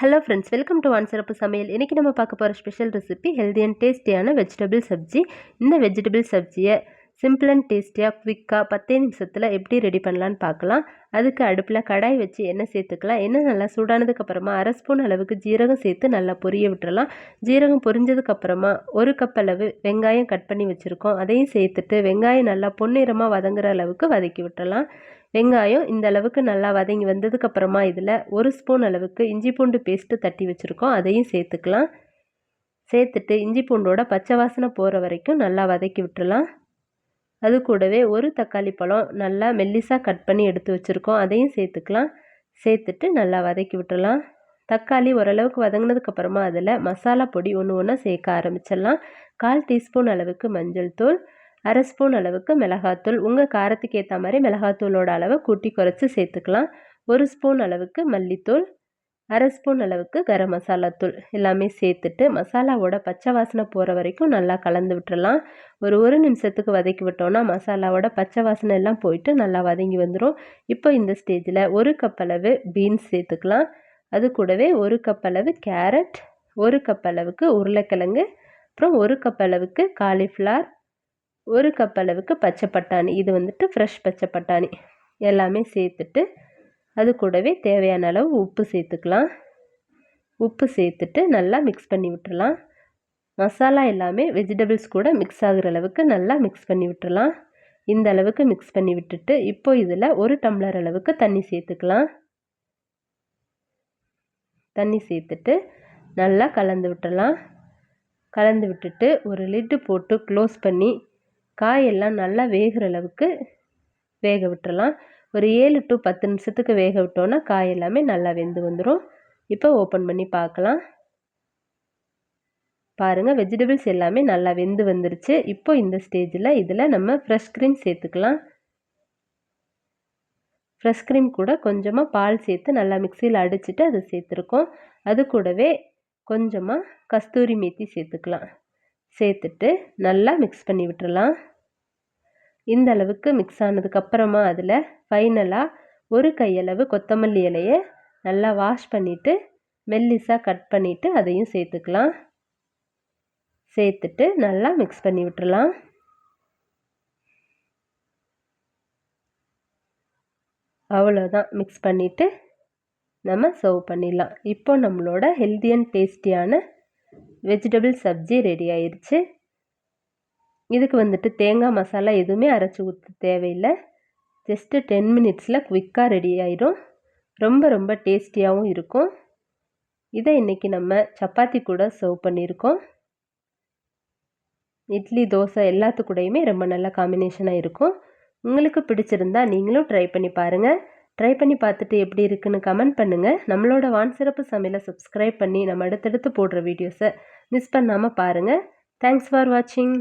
Hello friends, welcome to வான் சிறப்பு சமையல். இன்றைக்கி நம்ம பார்க்க போகிற ஸ்பெஷல் ரெசிபி ஹெல்தி அண்ட் டேஸ்டியான வெஜிடபிள் சப்ஜி. இந்த வெஜிடபிள் சப்ஜியை சிம்பிள் அண்ட் டேஸ்டியாக குவிக்காக 10 நிமிஷத்தில் எப்படி ரெடி பண்ணலான்னு பார்க்கலாம். அதுக்கு அடுப்பில் கடாய் வச்சு எண்ணெய் சேர்த்துக்கலாம். எண்ணெய் நல்லா சூடானதுக்கப்புறமா 1/2 ஸ்பூன் அளவுக்கு ஜீரகம் சேர்த்து நல்லா பொரிய விட்டுறலாம். ஜீரகம் பொரிஞ்சதுக்கப்புறமா 1 கப் அளவு வெங்காயம் கட் பண்ணி வச்சுருக்கோம். அதையும் சேர்த்துட்டு வெங்காயம் நல்லா பொன்னிறமாக வதங்குற அளவுக்கு வதக்கி விட்டுறலாம். வெங்காயம் இந்த அளவுக்கு நல்லா வதங்கி வந்ததுக்கப்புறமா இதில் 1 ஸ்பூன் அளவுக்கு இஞ்சி பூண்டு பேஸ்ட்டு தட்டி வச்சுருக்கோம். அதையும் சேர்த்துக்கலாம். சேர்த்துட்டு இஞ்சி பூண்டோட பச்சை வாசனை போகிற வரைக்கும் நல்லா வதக்கி விட்டுறலாம். அது கூடவே 1 தக்காளி பழம் நல்லா மெல்லிசாக கட் பண்ணி எடுத்து வச்சுருக்கோம். அதையும் சேர்த்துக்கலாம். சேர்த்துட்டு நல்லா வதக்கி விட்டுறலாம். தக்காளி ஓரளவுக்கு வதங்கினதுக்கப்புறமா அதில் மசாலா பொடி ஒன்று ஒன்றா சேர்க்க ஆரம்பிச்சிடலாம். 1/4 டீஸ்பூன் அளவுக்கு மஞ்சள் தூள், 1/2 ஸ்பூன் அளவுக்கு மிளகாத்தூள். உங்கள் காரத்துக்கு ஏற்ற மாதிரி மிளகாத்தூளோட அளவை கூட்டி குறைச்சி சேர்த்துக்கலாம். 1 ஸ்பூன் அளவுக்கு மல்லித்தூள், 1/2 ஸ்பூன் அளவுக்கு கரம் மசாலா தூள் எல்லாமே சேர்த்துட்டு மசாலாவோட பச்சை வாசனை போகிற வரைக்கும் நல்லா கலந்து விட்டுறலாம். ஒரு நிமிஷத்துக்கு வதக்கி விட்டோன்னா மசாலாவோட பச்சை வாசனை எல்லாம் போயிட்டு நல்லா வதங்கி வந்துடும். இப்போ இந்த ஸ்டேஜில் 1 கப் அளவு பீன்ஸ் சேர்த்துக்கலாம். அது கூடவே 1 கப் அளவு கேரட், 1 கப் அளவுக்கு உருளைக்கிழங்கு, அப்புறம் 1 கப் அளவுக்கு காலிஃப்ளவர், 1 கப் அளவுக்கு பச்சை பட்டாணி. இது வந்துட்டு ஃப்ரெஷ் பச்சை பட்டாணி எல்லாமே சேர்த்துட்டு அது கூடவே தேவையான அளவு உப்பு சேர்த்துக்கலாம். உப்பு சேர்த்துட்டு நல்லா மிக்ஸ் பண்ணி விட்டுறலாம். மசாலா எல்லாமே வெஜிடபிள்ஸ் கூட மிக்ஸ் ஆகுற அளவுக்கு நல்லா மிக்ஸ் பண்ணி விட்டுறலாம். இந்த அளவுக்கு மிக்ஸ் பண்ணி விட்டுட்டு இப்போ இதில் 1 டம்ளர் அளவுக்கு தண்ணி சேர்த்துக்கலாம். தண்ணி சேர்த்துட்டு நல்லா கலந்து விட்டுறலாம். கலந்து விட்டுட்டு ஒரு லிட்டு போட்டு க்ளோஸ் பண்ணி காயெல்லாம் நல்லா வேகிற அளவுக்கு வேக விட்டுறலாம். ஒரு 7 to 10 நிமிஷத்துக்கு வேக விட்டோன்னா காய் எல்லாமே நல்லா வெந்து வந்துடும். இப்போ ஓப்பன் பண்ணி பார்க்கலாம். பாருங்கள், வெஜிடபிள்ஸ் எல்லாமே நல்லா வெந்து வந்துருச்சு. இப்போ இந்த ஸ்டேஜில் இதில் நம்ம ஃப்ரெஷ் க்ரீம் சேர்த்துக்கலாம். ஃப்ரெஷ் க்ரீம் கூட கொஞ்சமாக பால் சேர்த்து நல்லா மிக்சியில் அடிச்சுட்டு அதை சேர்த்துருக்கோம். அது கூடவே கொஞ்சமாக கஸ்தூரி மேத்தி சேர்த்துக்கலாம். சேர்த்துட்டு நல்லா மிக்ஸ் பண்ணி விட்டுறலாம். இந்த அளவுக்கு மிக்ஸ் ஆனதுக்கப்புறமா அதில் ஃபைனலாக 1 கையளவு கொத்தமல்லி இலையை நல்லா வாஷ் பண்ணிவிட்டு மெல்லிஸாக கட் பண்ணிவிட்டு அதையும் சேர்த்துக்கலாம். சேர்த்துட்டு நல்லா மிக்ஸ் பண்ணி விட்டுறலாம். அவ்வளோதான், மிக்ஸ் பண்ணிவிட்டு நம்ம சர்வ் பண்ணிடலாம். இப்போ நம்மளோட ஹெல்தி அண்ட் டேஸ்டியான வெஜிடபிள் சப்ஜி ரெடி ஆயிடுச்சு. இதுக்கு வந்துட்டு தேங்காய் மசாலா எதுவுமே அரைச்சி ஊற்ற தேவையில்லை. ஜஸ்ட்டு 10 மினிட்ஸில் குவிக்காக ரெடி ஆயிடும். ரொம்ப டேஸ்டியாகவும் இருக்கும். இதை இன்றைக்கி நம்ம சப்பாத்தி கூட சர்வ் பண்ணியிருக்கோம். இட்லி, தோசை எல்லாத்துக்கூடையுமே ரொம்ப நல்ல காம்பினேஷனாக இருக்கும். உங்களுக்கு பிடிச்சிருந்தா நீங்களும் ட்ரை பண்ணி பாருங்கள். ட்ரை பண்ணி பார்த்துட்டு எப்படி இருக்குன்னு கமெண்ட் பண்ணுங்கள். நம்மளோட வான் சிறப்பு சமையலை சப்ஸ்கிரைப் பண்ணி நம்ம அடுத்தடுத்து போடுற வீடியோஸை மிஸ் பண்ணாமல் பாருங்கள். தேங்க்ஸ் ஃபார் வாட்சிங்.